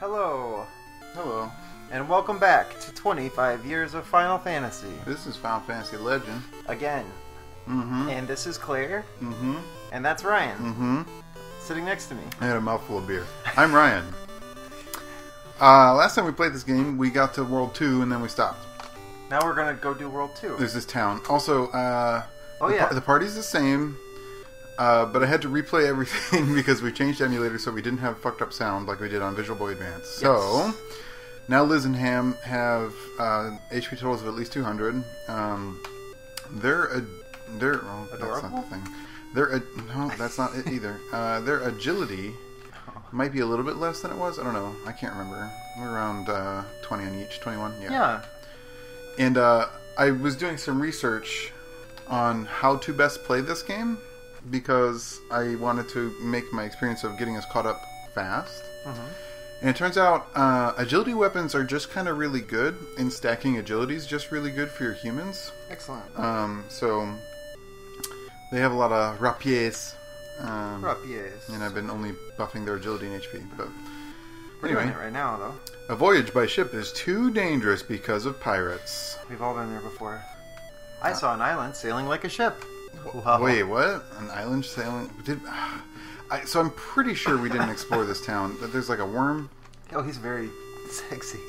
Hello, Hello. and welcome back to 25 years of Final Fantasy. This is Final Fantasy Legend. Again. Mm-hmm. And this is Claire. Mm-hmm. And that's Ryan. Mm-hmm. Sitting next to me. I had a mouthful of beer. I'm Ryan. Last time we played this game, we got to World 2 and then we stopped. Now we're going to go do World 2. There's this town. Also, yeah. The party's the same, but I had to replay everything because we changed the emulator so we didn't have fucked up sound like we did on Visual Boy Advance. Yes. So, now Liz and Ham have HP totals of at least 200. They're Adorable? That's not the thing. No, that's not it either. Their agility might be a little bit less than it was. I don't know. I can't remember. We're around 20 on each. 21? Yeah. And I was doing some research on how to best play this game because I wanted to make my experience of getting us caught up fast. Mm-hmm. And it turns out agility weapons are just kind of really good, and stacking agility is just really good for your humans. Excellent. So they have a lot of rapiers. Rapiers. And I've been only buffing their agility and HP. But We're anyway, doing it right now, though. a voyage by ship is too dangerous because of pirates. We've all been there before. I saw an island sailing like a ship. Wow. Wait, what? An island sailing? So I'm pretty sure we didn't explore this town. But there's like a worm. Oh, he's very sexy.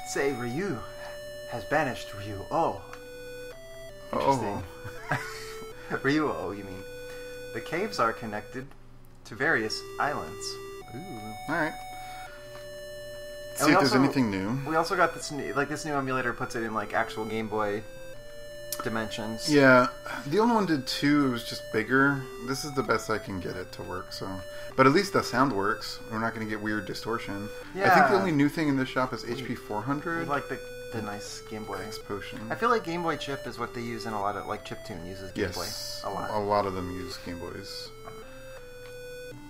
Say, Ryu has banished Ryu. Oh. Interesting. Ryu, oh, you mean. The caves are connected to various islands. Ooh. Alright. And See if there's anything new. We also got this new, this new emulator puts it in like actual Game Boy dimensions. Yeah, the only one did 2. It was just bigger. This is the best I can get it to work. So, but at least the sound works. We're not going to get weird distortion. Yeah. I think the only new thing in this shop is HP We 400. like the nice Game Boy. X Potion. I feel like Game Boy chip is what they use in a lot of like chiptune uses Game Yes, Boy a lot. A lot of them use Game Boys.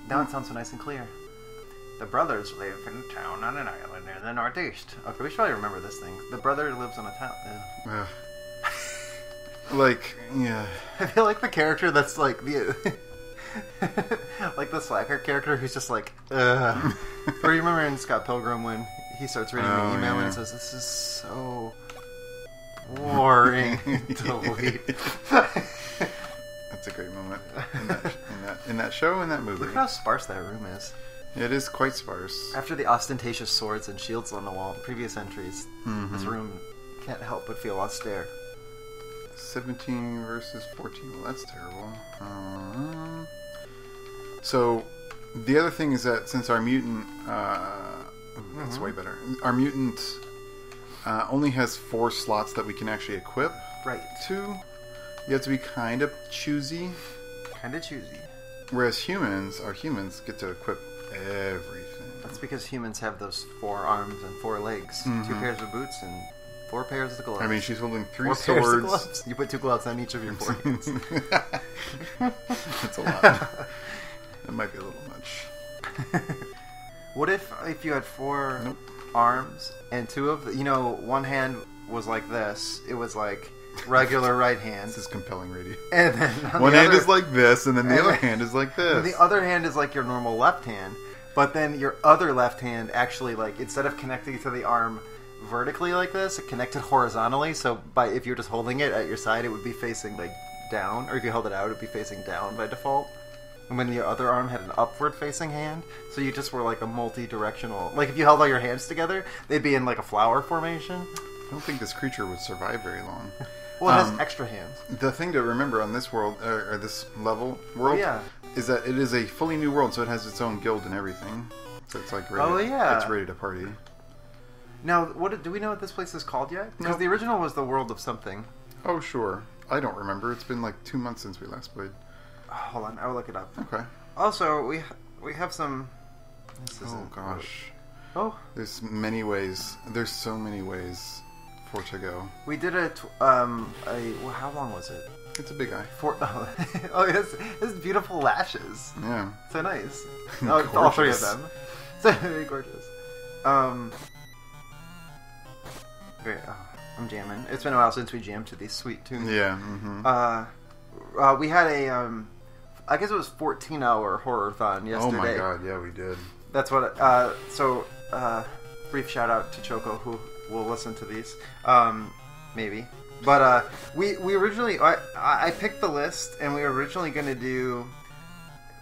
Now it sounds so nice and clear. The brothers live in a town on an island near the northeast. Okay, we should probably remember this thing. The brother lives on a town. Ugh. Like, yeah. I feel like the character that's like the like the slacker character who's just like, ugh. Or you remember in Scott Pilgrim when he starts reading the email and it says, "This is so boring." Delete. That's a great moment in that show and that movie. Look how sparse that room is. It is quite sparse. After the ostentatious swords and shields on the wall in previous entries, this room can't help but feel austere. 17 versus 14. Well, that's terrible. So, the other thing is that since our mutant... that's way better. Our mutant only has 4 slots that we can actually equip to. You have to be kind of choosy. Kind of choosy. Whereas our humans get to equip everything. That's because humans have those 4 arms and 4 legs, 2 pairs of boots and 4 pairs of gloves. I mean, she's holding 3 4 swords. pairs of gloves. You put 2 gloves on each of your 4 hands. That's a lot. That might be a little much. What if you had 4 arms and 2 of the, one hand was like this. It was like regular right hand. This is compelling radio. And then one hand is like this, and then the other hand is like this. And the other hand is like your normal left hand, but then your other left hand actually, like, instead of connecting to the arm vertically like this, it connected horizontally. So if you're just holding it at your side, it would be facing like down, or if you held it out, it would be facing down by default. And when your other arm had an upward facing hand, so you just were like a multi-directional. Like if you held all your hands together, they'd be in like a flower formation. I don't think this creature would survive very long. Well, it has extra hands. The thing to remember on this world, or this world, is that it is a fully new world, so it has its own guild and everything. So it's like ready. It's ready to party. Now, do we know what this place is called yet? Because the original was the world of something. Oh, sure. I don't remember. It's been like 2 months since we last played. Hold on, I'll look it up. Okay. Also, we have some... Oh, gosh. Oh. There's many ways. There's so many ways for it to go. We did how long was it? It's a big eye. Oh, it has beautiful lashes. Yeah. So nice. All 3 of them. So very gorgeous. I'm jamming. It's been a while since we jammed to these sweet tunes. Yeah. We had I guess it was 14-hour horror-thon yesterday. Oh my god, yeah, we did. That's what. Brief shout out to Choco who will listen to these, maybe. But we originally I picked the list and we were originally going to do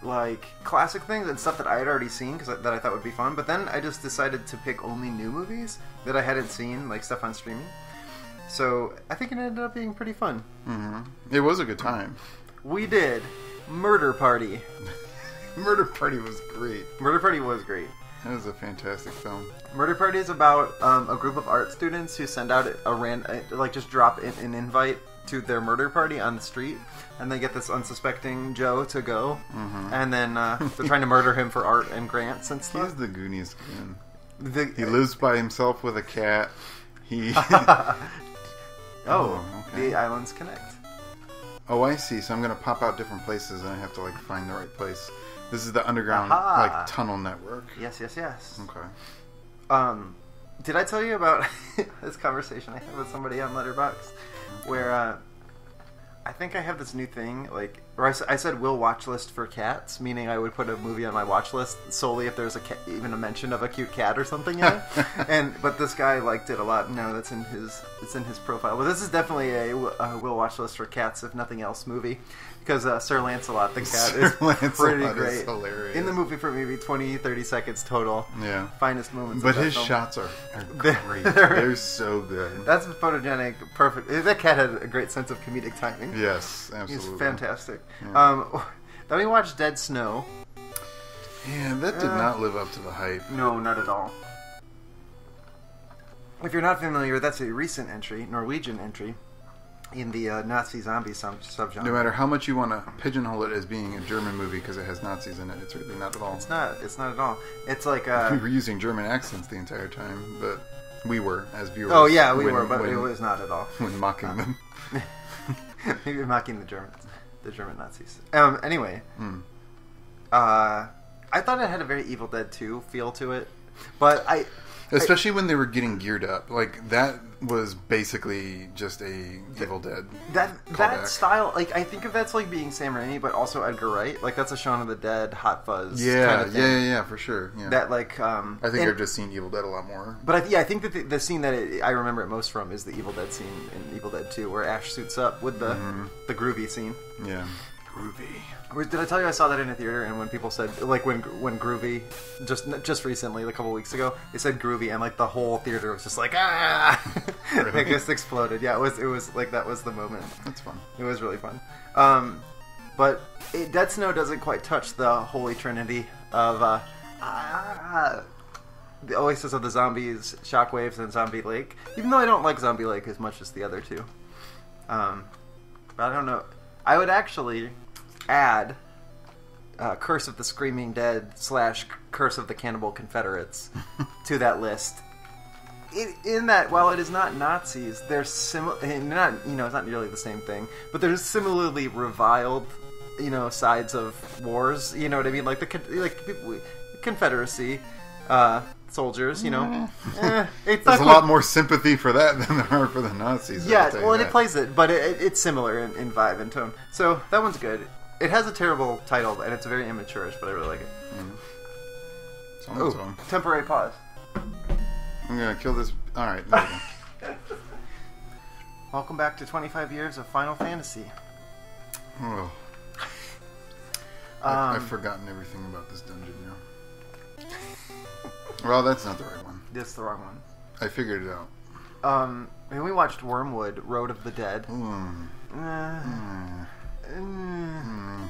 like classic things and stuff that I had already seen that I thought would be fun. But then I just decided to pick only new movies that I hadn't seen, like stuff on streaming. So I think it ended up being pretty fun. Mm-hmm. It was a good time. We did Murder Party. Murder Party was great. Murder Party was great. That was a fantastic film. Murder Party is about a group of art students who send out just drop in an invite to their murder party on the street, and they get this unsuspecting Joe to go, and then they're trying to murder him for art and grants and stuff. He's the Goonies kid. He lives by himself with a cat. He. The islands connect. Oh, I see. So I'm going to pop out different places, and I have to find the right place. This is the underground tunnel network. Yes. Okay. Did I tell you about this conversation I had with somebody on Letterboxd, where I think I have this new thing, where I said will watch list for cats, meaning I would put a movie on my watch list solely if there's even a mention of a cute cat or something in it. But this guy liked it a lot. No, it's in his profile. But this is definitely a will watch list for cats, if nothing else, movie. Because Sir Lancelot the cat is pretty great. Is hilarious. In the movie for maybe 20-30 seconds total. Yeah. Finest moments. But his shots are great. They're so good. That's photogenic, perfect. That cat had a great sense of comedic timing. Yes, absolutely. He's fantastic. Yeah. Then we watched Dead Snow. Yeah, that did not live up to the hype. No, not at all. If you're not familiar, that's a recent entry, Norwegian entry, in the Nazi zombie subgenre. No matter how much you want to pigeonhole it as being a German movie because it has Nazis in it, it's really not at all. It's not at all. It's like we were using German accents the entire time, but we were as viewers. Oh yeah, we were, but it was not at all. When mocking them. Maybe mocking the German Nazis. Anyway, I thought it had a very Evil Dead 2 feel to it, but especially when they were getting geared up, that was basically just a Evil Dead. That style, I think of that's being Sam Raimi, but also Edgar Wright. That's a Shaun of the Dead, Hot Fuzz. Yeah, kind of thing. Yeah, for sure. Yeah. That I think I've just seen Evil Dead a lot more. But I think that the scene that I remember it most from is the Evil Dead scene in Evil Dead 2, where Ash suits up with the groovy scene. Yeah, groovy. Did I tell you I saw that in a theater, and when people said, when groovy, just recently, a couple weeks ago, they said groovy, and the whole theater was just ah! Really? It just exploded. Yeah, it was that was the moment. That's fun. It was really fun. But Dead Snow doesn't quite touch the holy trinity of the Oasis of the Zombies, Shockwaves, and Zombie Lake, even though I don't like Zombie Lake as much as the other two. But I don't know. I would actually add Curse of the Screaming Dead / Curse of the Cannibal Confederates to that list. In that, while it is not Nazis, they're similar. It's not nearly the same thing, but there's similarly reviled, sides of wars. You know what I mean? The Confederacy soldiers. There's a lot more sympathy for that than there are for the Nazis. Yeah, well, and it plays it, but it's similar in vibe and tone. So that one's good. It has a terrible title, and it's very immature-ish, but I really like it. Temporary pause. I'm going to kill this. Alright, there we go. Welcome back to 25 years of Final Fantasy. Oh. I've forgotten everything about this dungeon now. Well, that's not the right one. That's the wrong one. I figured it out. And we watched Wormwood, Road of the Dead.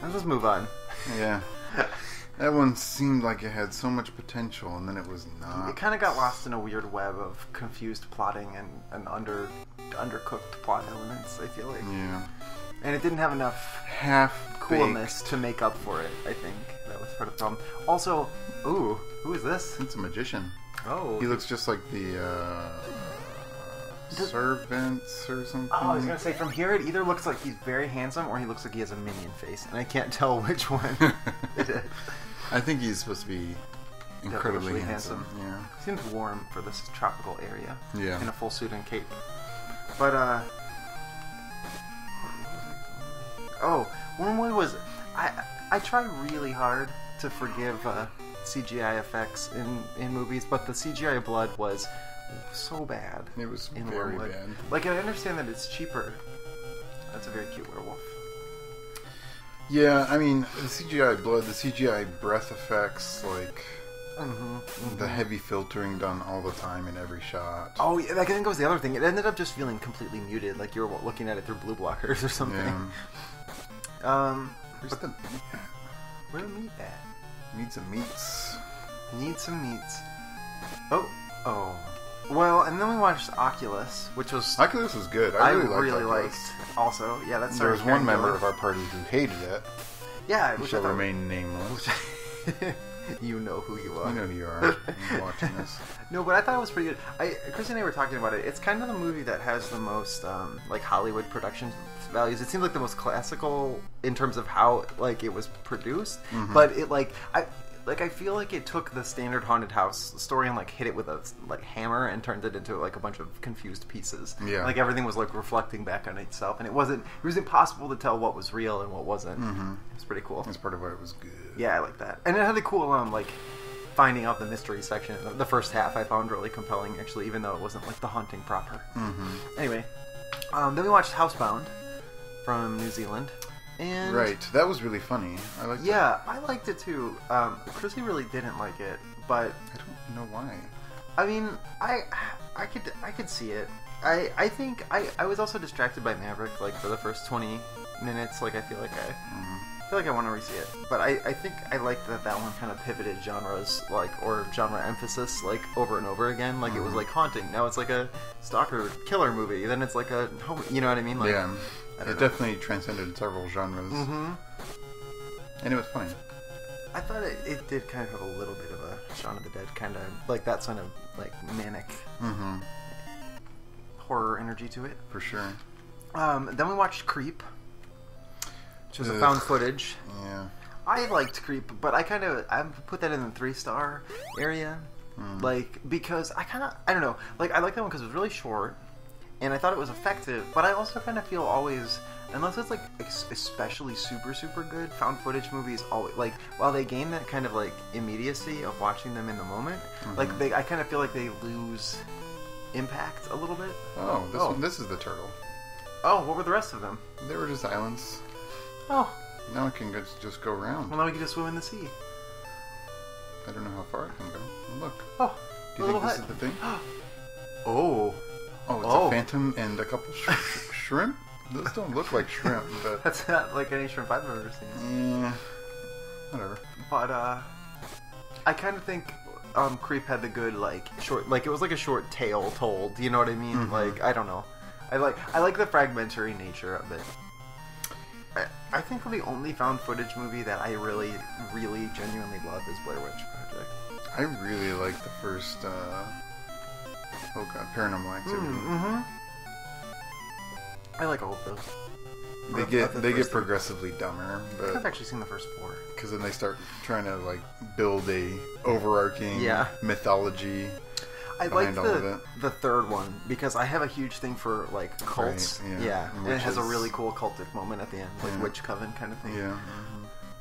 Let's just move on. Yeah. That one seemed like it had so much potential, and then it was not. It kind of got lost in a weird web of confused plotting and undercooked plot elements, I feel like. Yeah. And it didn't have enough coolness to make up for it, I think. That was part of the problem. Also, who is this? It's a magician. Oh. He looks just like the servants or something. Oh, I was going to say, from here it either looks like he's very handsome or he looks like he has a minion face. And I can't tell which one it is. I think he's supposed to be incredibly handsome. Yeah. Seems warm for this tropical area. Yeah. In a full suit and cape. But, Wormwood was... I try really hard to forgive CGI effects in movies, but the CGI blood was so bad. It was in very Wormwood. bad. Like, I understand that it's cheaper. That's a very cute werewolf. Yeah, I mean, the CGI blood, the CGI breath effects, like the heavy filtering done all the time in every shot. Oh, yeah, I think that was the other thing. It ended up just feeling completely muted, like you were looking at it through blue blockers or something. Yeah. Where's the meat at? Where the meat at? Need some meats. Need some meats. Oh. Well, and then we watched Oculus, which was... Oculus was good. I really liked. Also, yeah, that's... There was one member of our party who hated it. Yeah, who shall remain nameless. You know who you are. You know who you are. You're watching this. No, but I thought it was pretty good. Chris and I were talking about it. It's kind of the movie that has the most like Hollywood production values. It seemed like the most classical in terms of how like it was produced, but it I feel like it took the standard haunted house story and like hit it with a like hammer and turned it into like a bunch of confused pieces. Yeah. Like everything was like reflecting back on itself, and it was impossible to tell what was real and what wasn't. It's pretty cool. That's part of why it was good. Yeah, I like that. And it had a cool like finding out the mystery section. The first half I found really compelling actually, even though it wasn't like the haunting proper. Anyway, then we watched Housebound from New Zealand. And right, that was really funny. I liked it. Yeah, I liked it too. Chrissy really didn't like it, but I don't know why. I mean, I could see it. I think I was also distracted by Maverick like for the first 20 minutes. Like I feel like I want to re-see it, but I think I liked that one kind of pivoted genres like or genre emphasis like over and over again. Like it was like haunting. Now it's like a stalker killer movie. Then it's like a home. You know what I mean? Like, yeah. It definitely transcended several genres. And it was funny. I thought it did kind of have a little bit of a Shaun of the Dead kind of, like that kind of like manic horror energy to it. For sure. Then we watched Creep, which was a found footage. Yeah. I liked Creep, but I put that in the 3-star area. Like, because I don't know, like I like that one because it was really short. And I thought it was effective, but I also kind of feel always, unless it's like especially super, super good, found footage movies always, like, while they gain that kind of like immediacy of watching them in the moment, like I kind of feel like they lose impact a little bit. Oh, this is the turtle. Oh, what were the rest of them? They were just islands. Oh. Now it can just go around. Well, now we can just swim in the sea. I don't know how far it can go. Look. Oh, do you think this is the thing? Oh, it's a phantom and a couple shrimp? Those don't look like shrimp, but... That's not like any shrimp I've ever seen. Yeah. Whatever. But, I kind of think, Creep had the good, like, short... Like, it was like a short tale told, you know what I mean? Like, I don't know. I like the fragmentary nature of it. I think the only found footage movie that I really, really genuinely love is Blair Witch Project. I really like the first, Paranormal Activity. I like all of those. They get progressively dumber, but I've actually seen the first 4. Because then they start trying to like build a overarching mythology. I like the third one because I have a huge thing for like cults. Right, yeah. And it has a really cool cultic moment at the end, like Witch Coven kind of thing. Yeah.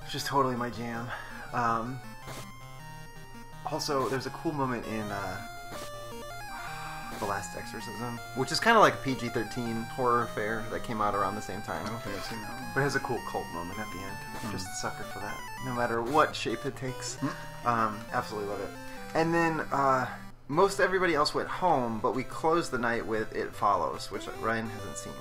Which is totally my jam. Also, there's a cool moment in The Last Exorcism, which is kind of like a PG-13 horror affair that came out around the same time. I don't think I've seen that one. But it has a cool cult moment at the end. Just a sucker for that, no matter what shape it takes. Absolutely love it. And then most everybody else went home, but we closed the night with It Follows, which Ryan hasn't seen.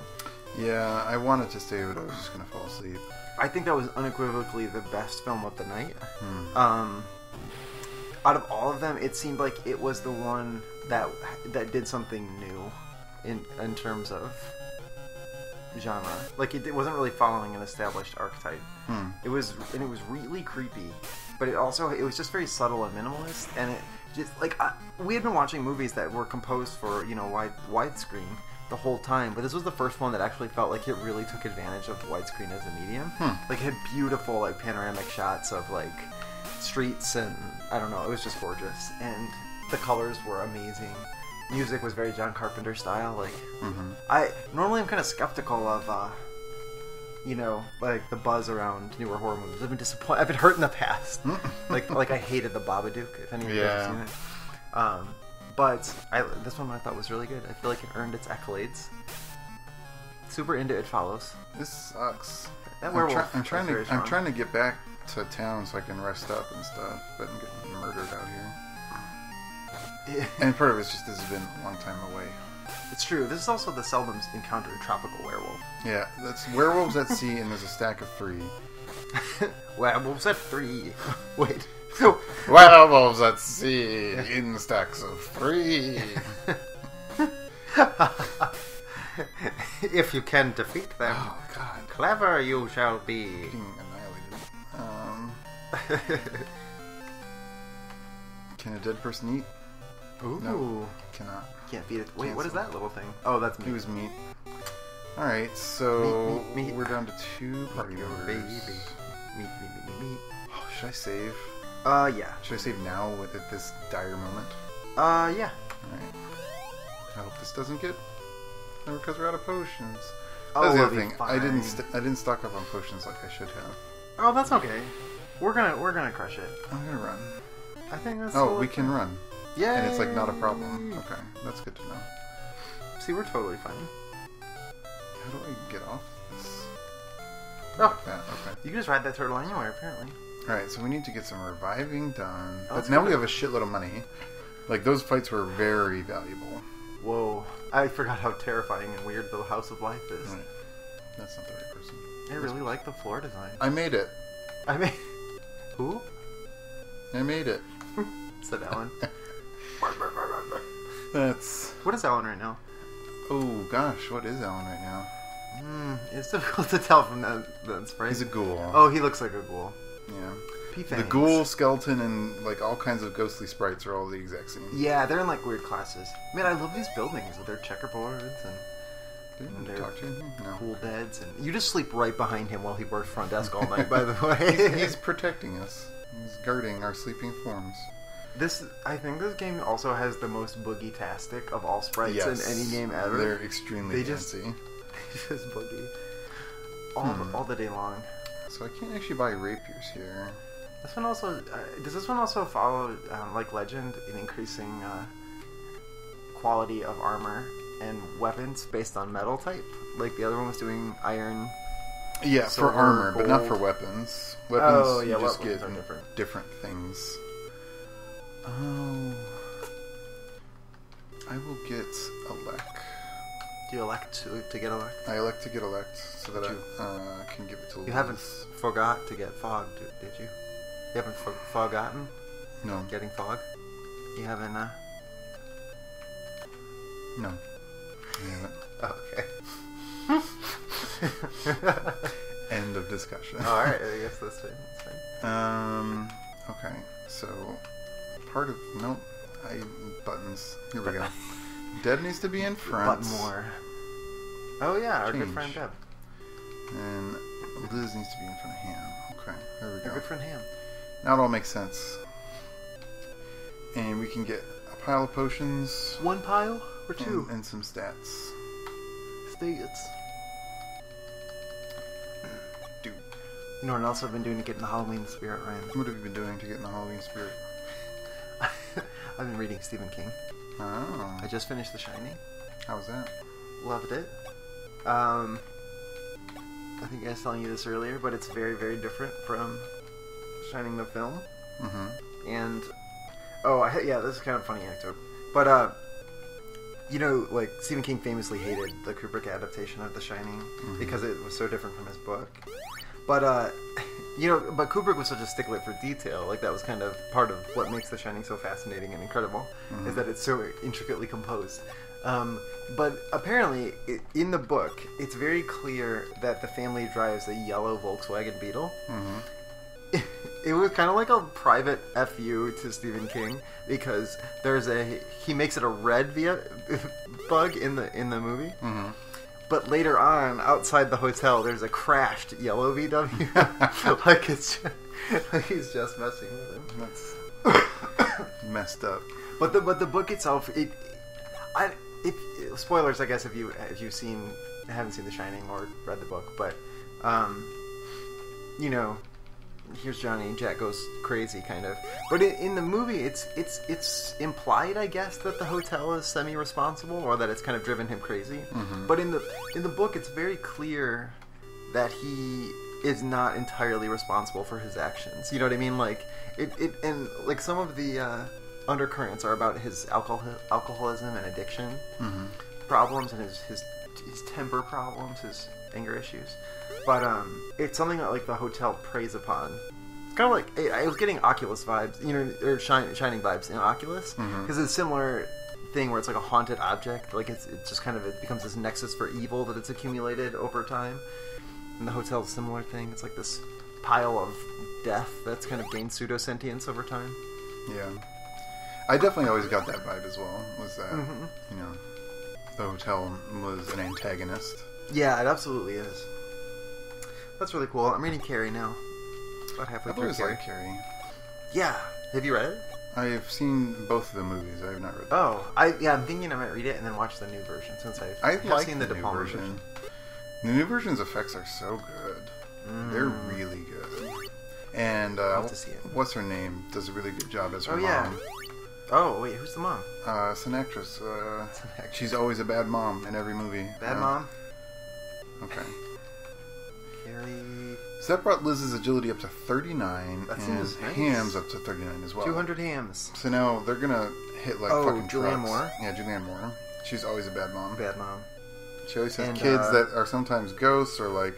Yeah, I wanted to stay, but I was just going to fall asleep. I think that was unequivocally the best film of the night. Out of all of them, it seemed like it was the one that did something new in terms of genre. Like it wasn't really following an established archetype. It was really creepy, but it was just very subtle and minimalist. And it just like we had been watching movies that were composed for widescreen the whole time, but this was the first one that actually felt like it really took advantage of widescreen as a medium. Like it had beautiful like panoramic shots of like streets, and I don't know, it was just gorgeous, and the colors were amazing. Music was very John Carpenter style. Like I'm kind of skeptical of like the buzz around newer horror movies. I've been disappointed. I've been hurt in the past. like I hated the Babadook. If any of you have seen it. But this one I thought was really good. I feel like it earned its accolades. Super into It Follows. This sucks. That werewolf. I'm trying to get back to town so I can rest up and stuff, but I'm getting murdered out here. And part of it's just this has been a long time away. It's true. This is also the seldom encountered tropical werewolf. Yeah, that's Werewolves at Sea, and there's a stack of 3. Werewolves at 3. Wait. Werewolves at Sea in stacks of 3. If you can defeat them, oh God, clever you shall be. Being annihilated. Can a dead person eat? Ooh. No, cannot. Can't feed it. Wait, what is that little thing? Oh, that's meat. It was meat. Alright, so meat. We're down to 2 party members. Baby. Meat. Oh, should I save? Yeah. Should I save now at this dire moment? Yeah. Alright. I hope this doesn't get... because we're out of potions. Oh, that's the other thing. fine. I didn't stock up on potions like I should have. Oh, that's okay. We're gonna crush it. I'm gonna run. I think that's... Oh, we can run. Yeah. And it's like not a problem. Okay, that's good to know. See, we're totally fine. How do I get off this? Oh, that. Okay. You can just ride that turtle anywhere, apparently. Alright, so we need to get some reviving done. Oh, but now we have a shitload of money. Like, those fights were very valuable. Whoa. I forgot how terrifying and weird the House of Life is. Right. That's not the right person. I really like the floor design. I made it. Who? I made it. Said Alan. That's... What is Alan right now? Oh, gosh, what is Alan right now? It's difficult to tell from that sprite. He's a ghoul. Oh, he looks like a ghoul. Yeah. P-fangs. The ghoul, skeleton, and like all kinds of ghostly sprites are all the exact same. Yeah, they're in like weird classes. Man, I love these buildings with their checkerboards and their cool beds. And you just sleep right behind him while he works front desk all night, by the way. He's protecting us. He's guarding our sleeping forms. I think this game also has the most boogie-tastic of all sprites in any game ever. They're extremely fancy. They just boogie all the day long. So I can't actually buy rapiers here. This one also does this one also follow like Legend in increasing quality of armor and weapons based on metal type? Like the other one was doing iron. Yeah, silver, for armor, gold. but not for weapons. Weapons, you just get different things. Oh, I will get Elect. Do you elect to get Elect? I elect to get Elect so that I can give it to Liz. You haven't forgot to get Fog, did you? You haven't forgotten? No. Getting Fog? You haven't, No. I haven't. Okay. End of discussion. Alright, I guess that's fine. Okay, so part of... Nope. Buttons. Here we go. Deb needs to be in front. Button more. Oh yeah, our good friend Deb. And Liz needs to be in front of Ham. Okay, there we go. Our good friend Ham. Now it all makes sense. And we can get a pile of potions. One pile or two? And some stats. Stats. Dude. You know what else I've been doing to get in the Halloween spirit, Ryan? What have you been doing to get in the Halloween spirit? I've been reading Stephen King. Oh. I just finished The Shining. How was that? Loved it. I think I was telling you this earlier, but it's very, very different from Shining the film. Mm-hmm. And this is kind of a funny anecdote. But you know, like Stephen King famously hated the Kubrick adaptation of The Shining because it was so different from his book. But but Kubrick was such a stickler for detail. Like that was kind of part of what makes The Shining so fascinating and incredible, is that it's so intricately composed. But apparently, in the book, it's very clear that the family drives a yellow Volkswagen Beetle. Mm-hmm. It was kind of like a private FU to Stephen King because he makes it a red bug in the movie. Mm-hmm. But later on, outside the hotel, there's a crashed yellow VW. like he's just messing with him. That's messed up. But the book itself, spoilers, I guess, if you haven't seen The Shining or read the book, but you know, here's Johnny and Jack goes crazy, kind of. But in the movie, it's implied, I guess, that the hotel is semi-responsible, or that it's kind of driven him crazy. Mm-hmm. But in the book, it's very clear that he is not entirely responsible for his actions. You know what I mean? Like and like some of the undercurrents are about his alcoholism and addiction problems, and his temper problems, his anger issues. But it's something that like the hotel preys upon. It's kind of like I was getting Oculus vibes, you know, or Shining vibes in Oculus, because it's a similar thing where it's like a haunted object. Like it just kind of it becomes this nexus for evil that it's accumulated over time. And the hotel's a similar thing. It's like this pile of death that's kind of gained pseudo-sentience over time. Yeah. I definitely always got that vibe as well, was that, you know, the hotel was an antagonist. Yeah, it absolutely is. That's really cool. I'm reading Carrie now. About halfway through Carrie. Like Carrie. Yeah. Have you read it? I've seen both of the movies. I have not read them. Oh. I'm thinking I might read it and then watch the new version, since I've seen the De Palma version. The new version's effects are so good. They're really good. And I'll have to see it. What's her name does a really good job as her mom. Yeah. Oh, wait, who's the mom? It's an actress. She's always a bad mom in every movie. Bad mom? Okay. Carrie... So that brought Liz's agility up to 39, that and nice. Ham's up to 39 as well. 200 hams. So now they're gonna hit like fucking trucks. Julianne Moore? Yeah, Julianne Moore. She's always a bad mom. Bad mom. She always has kids that are sometimes ghosts, or like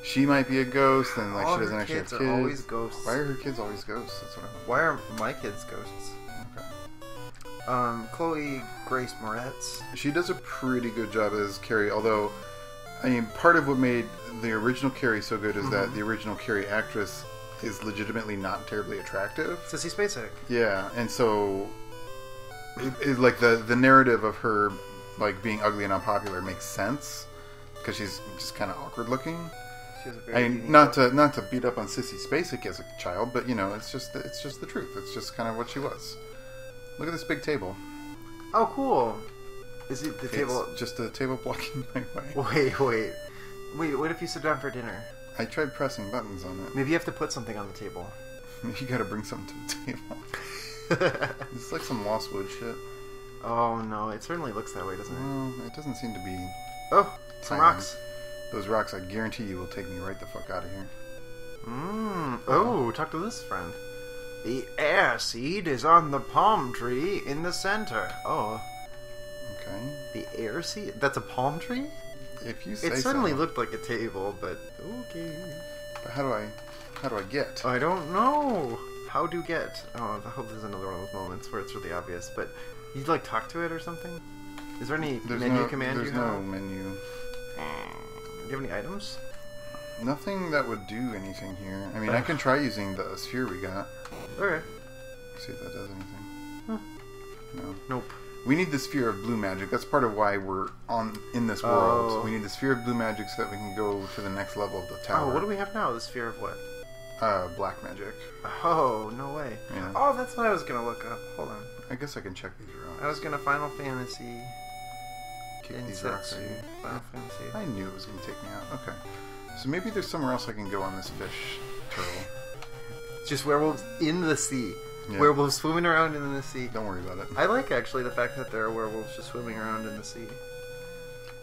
she might be a ghost, and like she doesn't actually have kids. All her kids are always ghosts. Why are her kids always ghosts? That's what I want. Why are my kids ghosts? Okay. Chloe Grace Moretz. She does a pretty good job as Carrie, although, I mean, part of what made the original Carrie so good is that the original Carrie actress is legitimately not terribly attractive. Sissy Spacek. Yeah, and so it like the narrative of her like being ugly and unpopular makes sense because she's just kind of awkward looking. She has a very not to beat up on Sissy Spacek as a child, but you know, it's just the truth. It's just kind of what she was. Look at this big table. Oh, cool. Is it the table? Just a table blocking my way. Wait. What if you sit down for dinner? I tried pressing buttons on it. Maybe you have to put something on the table. Maybe you got to bring something to the table. It's like some Lost Wood shit. Oh no, it certainly looks that way, doesn't it? Well, it doesn't seem to be. Oh, some rocks. Those rocks, I guarantee you, will take me right the fuck out of here. Oh, talk to this friend. The air seed is on the palm tree in the center. Oh. Okay. The air seed? That's a palm tree? If you say so. It certainly looked like a table, but okay. But how do I get? I don't know. How do get? Oh, I hope there's another one of those moments where it's really obvious, but you like talk to it or something? Is there any menu command you have? There's no menu. Do you have any items? Nothing that would do anything here. I mean, I can try using the sphere we got. Okay. See if that does anything. Huh. No. Nope. We need the sphere of blue magic. That's part of why we're in this world. Oh. We need the sphere of blue magic so that we can go to the next level of the tower. Oh, what do we have now? The sphere of what? Black magic. Oh, no way. Yeah. Oh, that's what I was gonna look up. Hold on. I guess I can check these rocks. I was gonna Final Fantasy. Kick these rocks at you. Final Fantasy. I knew it was gonna take me out. Okay. So maybe there's somewhere else I can go on this fish turtle. Just werewolves in the sea. Yeah. Werewolves swimming around in the sea. Don't worry about it. I like actually the fact that there are werewolves just swimming around in the sea.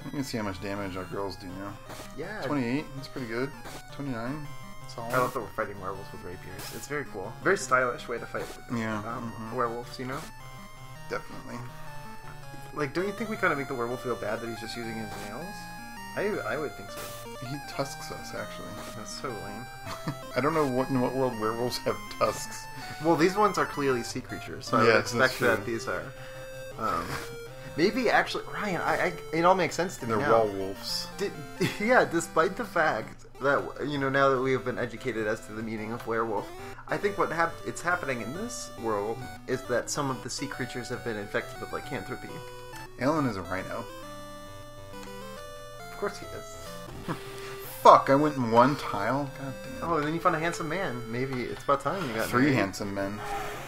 You can see how much damage our girls do now. Yeah. 28. That's pretty good. 29. Solid. I love that we're fighting werewolves with rapiers. It's very cool. Very stylish way to fight werewolves, you know? Definitely. Like, don't you think we kind of make the werewolf feel bad that he's just using his nails? I would think so. He tusks us, actually. That's so lame. I don't know in what world werewolves have tusks. Well, these ones are clearly sea creatures, so I would expect that these are. Maybe actually, Ryan, it all makes sense to me now. They're werewolves. Yeah, despite the fact that, you know, now that we have been educated as to the meaning of werewolf, I think it's happening in this world is that some of the sea creatures have been infected with lycanthropy. Alan is a rhino. Of course he is. Fuck, I went in one tile? God damn. Oh, and then you found a handsome man. Maybe it's about time you got three handsome men.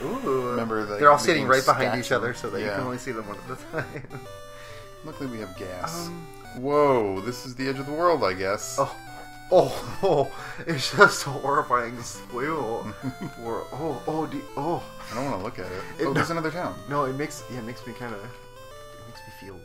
Ooh. Remember they're all sitting right behind each other so that you can only see them one at a time. Luckily we have gas. Whoa, this is the edge of the world, I guess. Oh. Oh, it's just a horrifying squeal. Or I don't want to look at it. There's another town. No, it makes me kind of. It makes me feel